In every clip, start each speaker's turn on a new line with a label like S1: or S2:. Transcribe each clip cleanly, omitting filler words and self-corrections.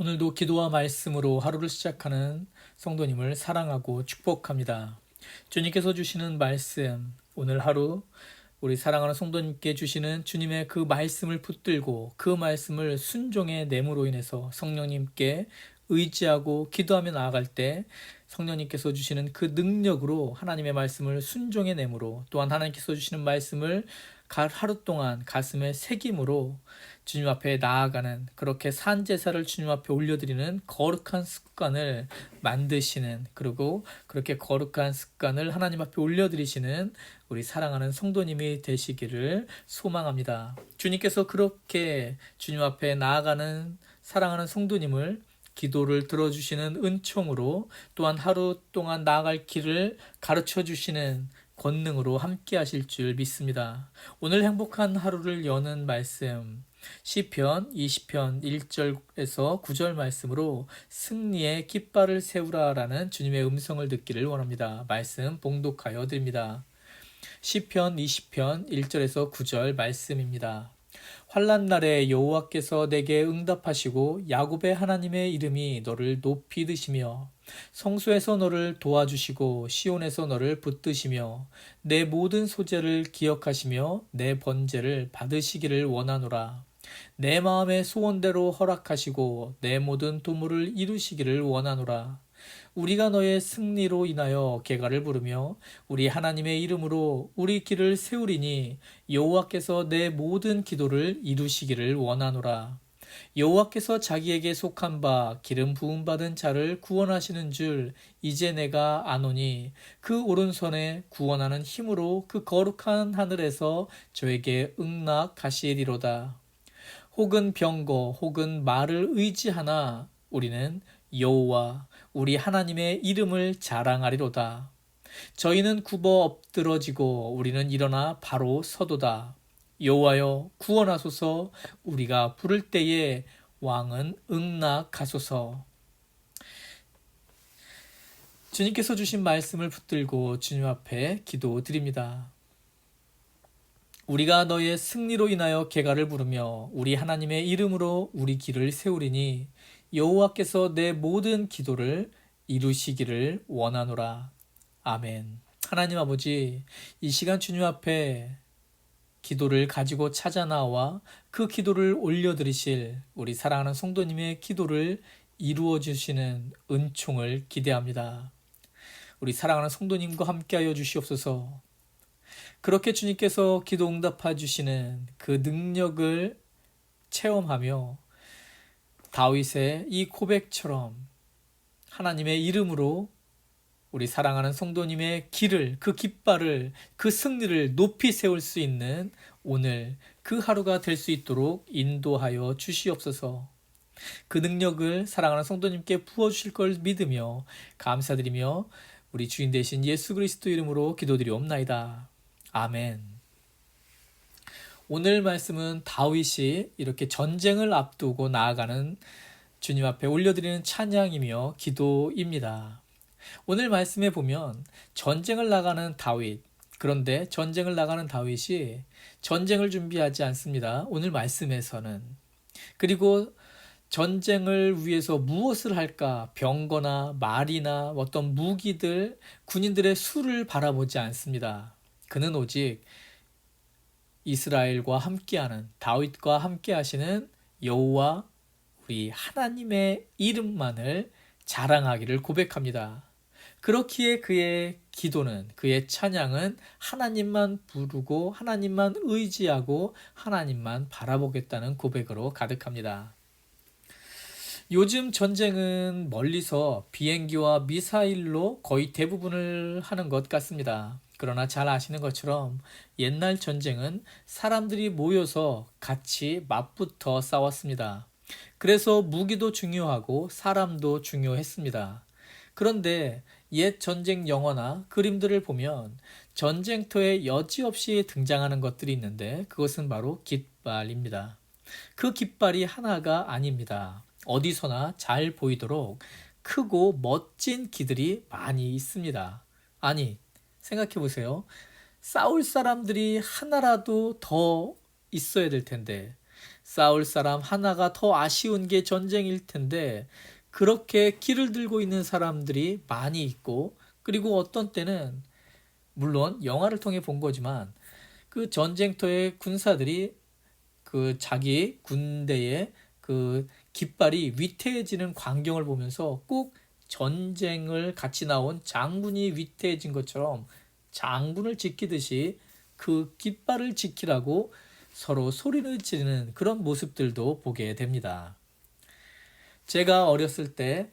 S1: 오늘도 기도와 말씀으로 하루를 시작하는 성도님을 사랑하고 축복합니다. 주님께서 주시는 말씀, 오늘 하루 우리 사랑하는 성도님께 주시는 주님의 그 말씀을 붙들고 그 말씀을 순종의 내므로 인해서 성령님께 의지하고 기도하며 나아갈 때 성령님께서 주시는 그 능력으로 하나님의 말씀을 순종의 내므로 또한 하나님께서 주시는 말씀을 하루 동안 가슴에 새김으로 주님 앞에 나아가는 그렇게 산 제사를 주님 앞에 올려드리는 거룩한 습관을 만드시는, 그리고 그렇게 거룩한 습관을 하나님 앞에 올려드리시는 우리 사랑하는 성도님이 되시기를 소망합니다. 주님께서 그렇게 주님 앞에 나아가는 사랑하는 성도님을 기도를 들어주시는 은총으로 또한 하루 동안 나아갈 길을 가르쳐 주시는 권능으로 함께 하실 줄 믿습니다. 오늘 행복한 하루를 여는 말씀, 시편 20편 1절에서 9절 말씀으로 승리의 깃발을 세우라라는 주님의 음성을 듣기를 원합니다. 말씀 봉독하여 드립니다. 시편 20편 1절에서 9절 말씀입니다. 환난 날에 여호와께서 내게 응답하시고 야곱의 하나님의 이름이 너를 높이 드시며 성소에서 너를 도와주시고 시온에서 너를 붙드시며 내 모든 소재를 기억하시며 내 번제를 받으시기를 원하노라. 내 마음의 소원대로 허락하시고 내 모든 도모를 이루시기를 원하노라. 우리가 너의 승리로 인하여 계가를 부르며 우리 하나님의 이름으로 우리 길을 세우리니 여호와께서 내 모든 기도를 이루시기를 원하노라. 여호와께서 자기에게 속한 바 기름 부음 받은 자를 구원하시는 줄 이제 내가 아노니 그 오른손에 구원하는 힘으로 그 거룩한 하늘에서 저에게 응낙하시리로다. 혹은 병거 혹은 말을 의지하나 우리는 여호와 우리 하나님의 이름을 자랑하리로다. 저희는 굽어 엎드러지고 우리는 일어나 바로 서도다. 여호와여 구원하소서. 우리가 부를 때에 왕은 응낙하소서. 주님께서 주신 말씀을 붙들고 주님 앞에 기도드립니다. 우리가 너의 승리로 인하여 계가를 부르며 우리 하나님의 이름으로 우리 길을 세우리니 여호와께서 내 모든 기도를 이루시기를 원하노라. 아멘. 하나님 아버지, 이 시간 주님 앞에 기도를 가지고 찾아 나와 그 기도를 올려드리실 우리 사랑하는 성도님의 기도를 이루어 주시는 은총을 기대합니다. 우리 사랑하는 성도님과 함께하여 주시옵소서. 그렇게 주님께서 기도 응답해 주시는 그 능력을 체험하며 다윗의 이 고백처럼 하나님의 이름으로 우리 사랑하는 성도님의 길을, 그 깃발을, 그 승리를 높이 세울 수 있는 오늘 그 하루가 될 수 있도록 인도하여 주시옵소서. 그 능력을 사랑하는 성도님께 부어주실 걸 믿으며 감사드리며 우리 주인 되신 예수 그리스도 이름으로 기도드리옵나이다. 아멘. 오늘 말씀은 다윗이 이렇게 전쟁을 앞두고 나아가는 주님 앞에 올려드리는 찬양이며 기도입니다. 오늘 말씀에 보면 전쟁을 나가는 다윗, 그런데 전쟁을 나가는 다윗이 전쟁을 준비하지 않습니다. 오늘 말씀에서는. 그리고 전쟁을 위해서 무엇을 할까? 병거나 말이나 어떤 무기들, 군인들의 수를 바라보지 않습니다. 그는 오직 이스라엘과 함께하는, 다윗과 함께하시는 여호와 우리 하나님의 이름만을 자랑하기를 고백합니다. 그렇기에 그의 기도는, 그의 찬양은 하나님만 부르고 하나님만 의지하고 하나님만 바라보겠다는 고백으로 가득합니다. 요즘 전쟁은 멀리서 비행기와 미사일로 거의 대부분을 하는 것 같습니다. 그러나 잘 아시는 것처럼 옛날 전쟁은 사람들이 모여서 같이 맞붙어 싸웠습니다. 그래서 무기도 중요하고 사람도 중요했습니다. 그런데 옛 전쟁 영화나 그림들을 보면 전쟁터에 여지없이 등장하는 것들이 있는데 그것은 바로 깃발입니다. 그 깃발이 하나가 아닙니다. 어디서나 잘 보이도록 크고 멋진 기들이 많이 있습니다. 아니, 생각해 보세요. 싸울 사람들이 하나라도 더 있어야 될 텐데 싸울 사람 하나가 더 아쉬운 게 전쟁일 텐데 그렇게 길을 들고 있는 사람들이 많이 있고, 그리고 어떤 때는 물론 영화를 통해 본 거지만 그 전쟁터의 군사들이 그 자기 군대의 그 깃발이 위태해지는 광경을 보면서 꼭 전쟁을 같이 나온 장군이 위태해진 것처럼 장군을 지키듯이 그 깃발을 지키라고 서로 소리를 지르는 그런 모습들도 보게 됩니다. 제가 어렸을 때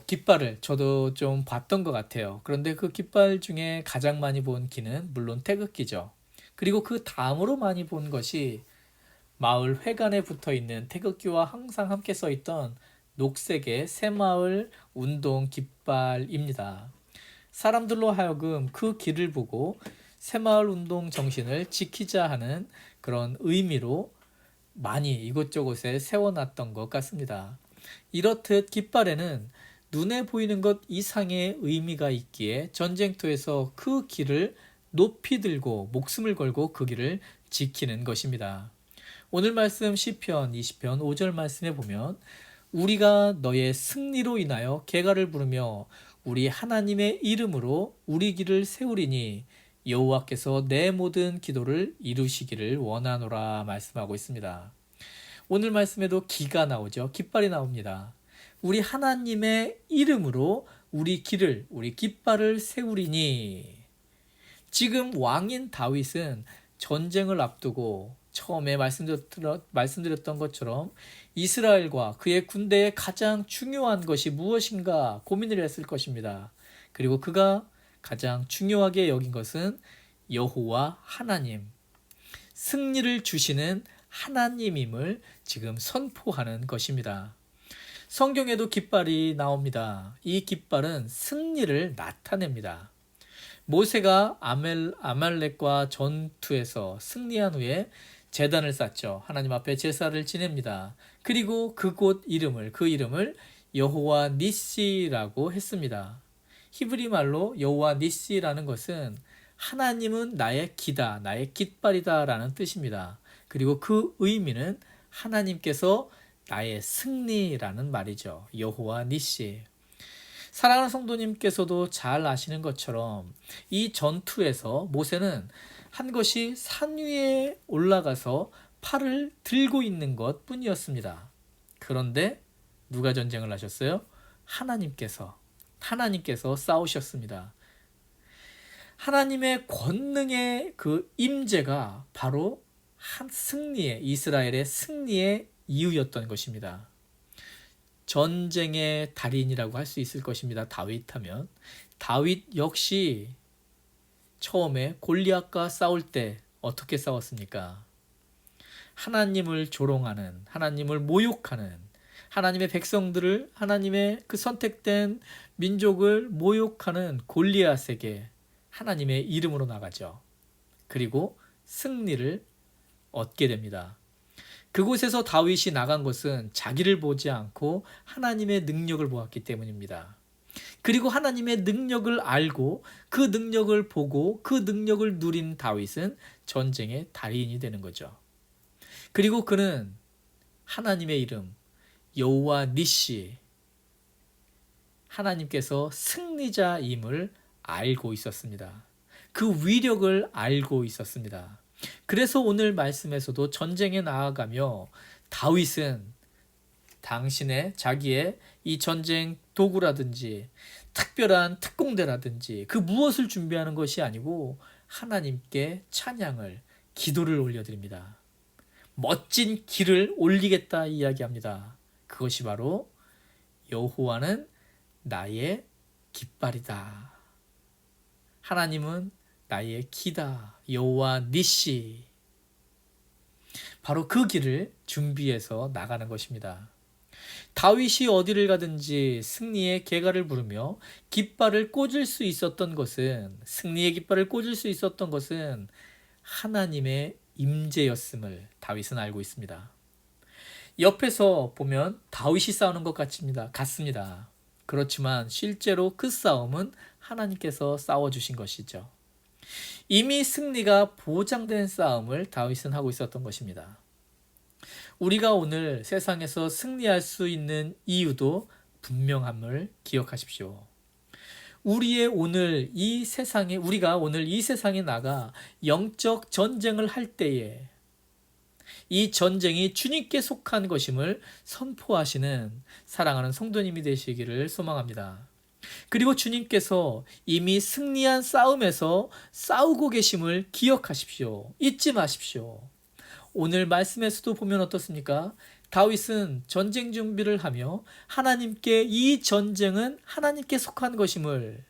S1: 깃발을 저도 좀 봤던 것 같아요. 그런데 그 깃발 중에 가장 많이 본 기는 물론 태극기죠. 그리고 그 다음으로 많이 본 것이 마을 회관에 붙어 있는 태극기와 항상 함께 써 있던 녹색의 새마을 운동 깃발입니다. 사람들로 하여금 그 길을 보고 새마을 운동 정신을 지키자 하는 그런 의미로 많이 이곳저곳에 세워놨던 것 같습니다. 이렇듯 깃발에는 눈에 보이는 것 이상의 의미가 있기에 전쟁터에서 그 길을 높이 들고 목숨을 걸고 그 길을 지키는 것입니다. 오늘 말씀 시편 20편 5절 말씀에 보면 우리가 너의 승리로 인하여 계가를 부르며 우리 하나님의 이름으로 우리 길을 세우리니 여호와께서 내 모든 기도를 이루시기를 원하노라 말씀하고 있습니다. 오늘 말씀에도 기가 나오죠. 깃발이 나옵니다. 우리 하나님의 이름으로 우리 길을, 우리 깃발을 세우리니. 지금 왕인 다윗은 전쟁을 앞두고 처음에 말씀드렸던 것처럼 이스라엘과 그의 군대의 가장 중요한 것이 무엇인가 고민을 했을 것입니다. 그리고 그가 가장 중요하게 여긴 것은 여호와 하나님, 승리를 주시는 하나님임을 지금 선포하는 것입니다. 성경에도 깃발이 나옵니다. 이 깃발은 승리를 나타냅니다. 모세가 아말렉과 전투에서 승리한 후에 제단을 쌓죠. 하나님 앞에 제사를 지냅니다. 그리고 그 이름을 여호와 니시라고 했습니다. 히브리 말로 여호와 니시라는 것은 하나님은 나의 기다, 나의 깃발이다 라는 뜻입니다. 그리고 그 의미는 하나님께서 나의 승리라는 말이죠. 여호와 니시. 사랑하는 성도님께서도 잘 아시는 것처럼 이 전투에서 모세는 한 것이 산 위에 올라가서 팔을 들고 있는 것 뿐이었습니다. 그런데 누가 전쟁을 하셨어요? 하나님께서 싸우셨습니다. 하나님의 권능의 그 임재가 바로 이스라엘의 승리의 이유였던 것입니다. 전쟁의 달인이라고 할 수 있을 것입니다. 다윗하면. 다윗 역시 처음에 골리앗과 싸울 때 어떻게 싸웠습니까? 하나님을 조롱하는, 하나님을 모욕하는, 하나님의 백성들을, 하나님의 그 선택된 민족을 모욕하는 골리앗에게 하나님의 이름으로 나가죠. 그리고 승리를 얻게 됩니다. 그곳에서 다윗이 나간 것은 자기를 보지 않고 하나님의 능력을 보았기 때문입니다. 그리고 하나님의 능력을 알고 그 능력을 보고 그 능력을 누린 다윗은 전쟁의 달인이 되는 거죠. 그리고 그는 하나님의 이름 여호와 니시, 하나님께서 승리자임을 알고 있었습니다. 그 위력을 알고 있었습니다. 그래서 오늘 말씀에서도 전쟁에 나아가며 다윗은 자기의 이 전쟁 도구라든지 특별한 특공대라든지 그 무엇을 준비하는 것이 아니고 하나님께 찬양을, 기도를 올려드립니다. 멋진 길을 올리겠다 이야기합니다. 그것이 바로 여호와는 나의 깃발이다. 하나님은 나의 기다. 여호와 니시. 바로 그 길을 준비해서 나가는 것입니다. 다윗이 어디를 가든지 승리의 계가를 부르며 깃발을 꽂을 수 있었던 것은, 승리의 깃발을 꽂을 수 있었던 것은 하나님의 임재였음을 다윗은 알고 있습니다. 옆에서 보면 다윗이 싸우는 것 같습니다. 그렇지만 실제로 그 싸움은 하나님께서 싸워주신 것이죠. 이미 승리가 보장된 싸움을 다윗은 하고 있었던 것입니다. 우리가 오늘 세상에서 승리할 수 있는 이유도 분명함을 기억하십시오. 우리가 오늘 이 세상에 나가 영적 전쟁을 할 때에 이 전쟁이 주님께 속한 것임을 선포하시는 사랑하는 성도님이 되시기를 소망합니다. 그리고 주님께서 이미 승리한 싸움에서 싸우고 계심을 기억하십시오. 잊지 마십시오. 오늘 말씀에서도 보면 어떻습니까? 다윗은 전쟁 준비를 하며 하나님께 이 전쟁은 하나님께 속한 것임을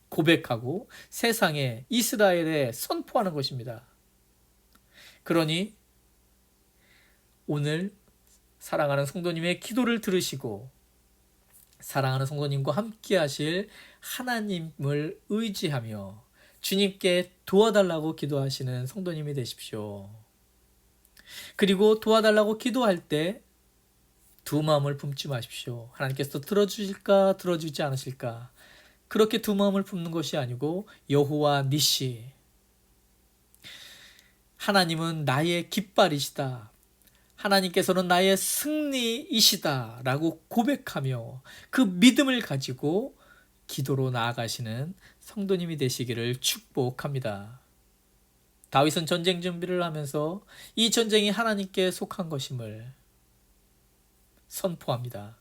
S1: 고백하고 세상에 이스라엘에 선포하는 것입니다. 그러니 오늘 사랑하는 성도님의 기도를 들으시고 사랑하는 성도님과 함께 하실 하나님을 의지하며 주님께 도와달라고 기도하시는 성도님이 되십시오. 그리고 도와달라고 기도할 때 두 마음을 품지 마십시오. 하나님께서 들어주실까 들어주지 않으실까, 그렇게 두 마음을 품는 것이 아니고 여호와 니시, 하나님은 나의 깃발이시다, 하나님께서는 나의 승리이시다 라고 고백하며 그 믿음을 가지고 기도로 나아가시는 성도님이 되시기를 축복합니다. 다윗은 전쟁 준비를 하면서 이 전쟁이 하나님께 속한 것임을 선포합니다.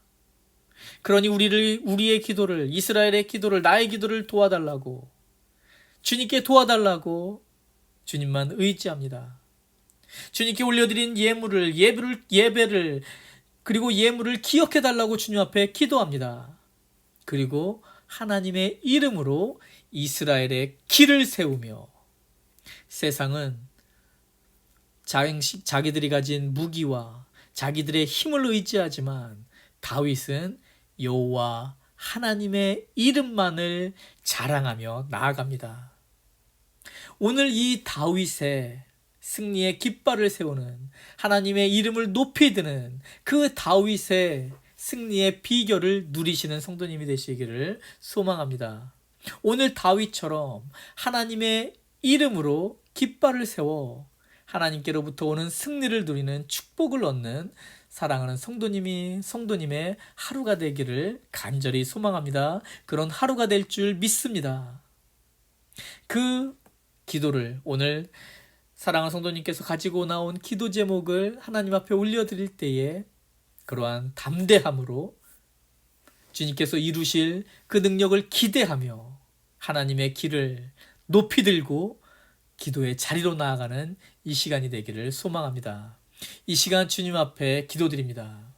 S1: 그러니 우리의 기도를, 이스라엘의 기도를, 나의 기도를 도와달라고, 주님께 도와달라고 주님만 의지합니다. 주님께 올려드린 예배를 그리고 예물을 기억해달라고 주님 앞에 기도합니다. 그리고 하나님의 이름으로 이스라엘의 길을 세우며, 세상은 자기들이 가진 무기와 자기들의 힘을 의지하지만 다윗은 여호와 하나님의 이름만을 자랑하며 나아갑니다. 오늘 이 다윗의 승리의 깃발을 세우는, 하나님의 이름을 높이 드는 그 다윗의 승리의 비결을 누리시는 성도님이 되시기를 소망합니다. 오늘 다윗처럼 하나님의 이름으로 깃발을 세워 하나님께로부터 오는 승리를 누리는 축복을 얻는 사랑하는 성도님의 하루가 되기를 간절히 소망합니다. 그런 하루가 될 줄 믿습니다. 그 기도를 오늘 사랑하는 성도님께서 가지고 나온 기도 제목을 하나님 앞에 올려드릴 때에 그러한 담대함으로 주님께서 이루실 그 능력을 기대하며 하나님의 길을 높이 들고 기도의 자리로 나아가는 이 시간이 되기를 소망합니다. 이 시간 주님 앞에 기도드립니다.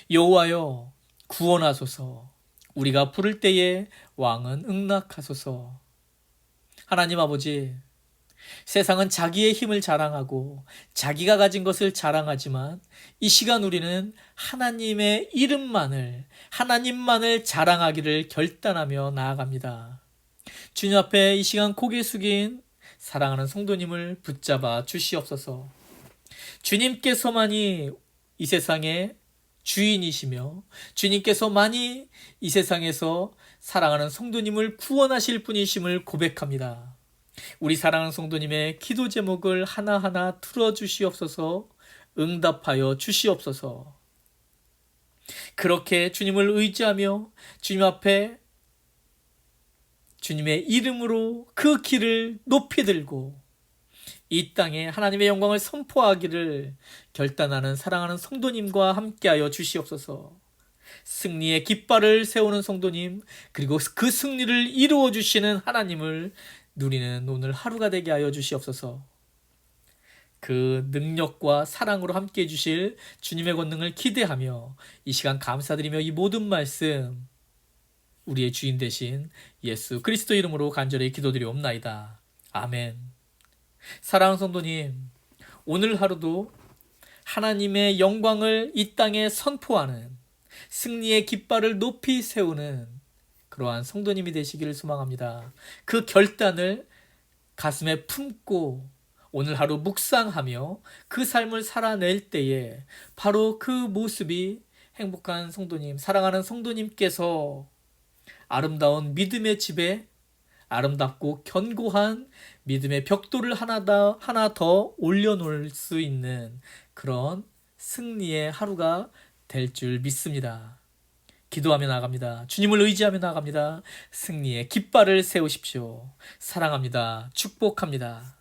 S1: 여호와여 구원하소서. 우리가 부를 때에 왕은 응낙하소서. 하나님 아버지, 세상은 자기의 힘을 자랑하고 자기가 가진 것을 자랑하지만 이 시간 우리는 하나님의 하나님만을 자랑하기를 결단하며 나아갑니다. 주님 앞에 이 시간 고개 숙인 사랑하는 성도님을 붙잡아 주시옵소서. 주님께서만이 이 세상의 주인이시며 주님께서만이 이 세상에서 사랑하는 성도님을 구원하실 분이심을 고백합니다. 우리 사랑하는 성도님의 기도 제목을 하나하나 들어주시옵소서. 응답하여 주시옵소서. 그렇게 주님을 의지하며 주님 앞에 주님의 이름으로 그 길을 높이 들고 이 땅에 하나님의 영광을 선포하기를 결단하는 사랑하는 성도님과 함께하여 주시옵소서. 승리의 깃발을 세우는 성도님, 그리고 그 승리를 이루어 주시는 하나님을 누리는 오늘 하루가 되게 하여 주시옵소서. 그 능력과 사랑으로 함께해 주실 주님의 권능을 기대하며 이 시간 감사드리며 이 모든 말씀 우리의 주인 되신 예수 그리스도 이름으로 간절히 기도드리옵나이다. 아멘. 사랑하는 성도님, 오늘 하루도 하나님의 영광을 이 땅에 선포하는, 승리의 깃발을 높이 세우는 그러한 성도님이 되시기를 소망합니다. 그 결단을 가슴에 품고 오늘 하루 묵상하며 그 삶을 살아낼 때에 바로 그 모습이 행복한 성도님, 사랑하는 성도님께서 아름다운 믿음의 집에 아름답고 견고한 믿음의 벽돌을 하나 더 올려놓을 수 있는 그런 승리의 하루가 될 줄 믿습니다. 기도하며 나갑니다. 주님을 의지하며 나갑니다. 승리의 깃발을 세우십시오. 사랑합니다. 축복합니다.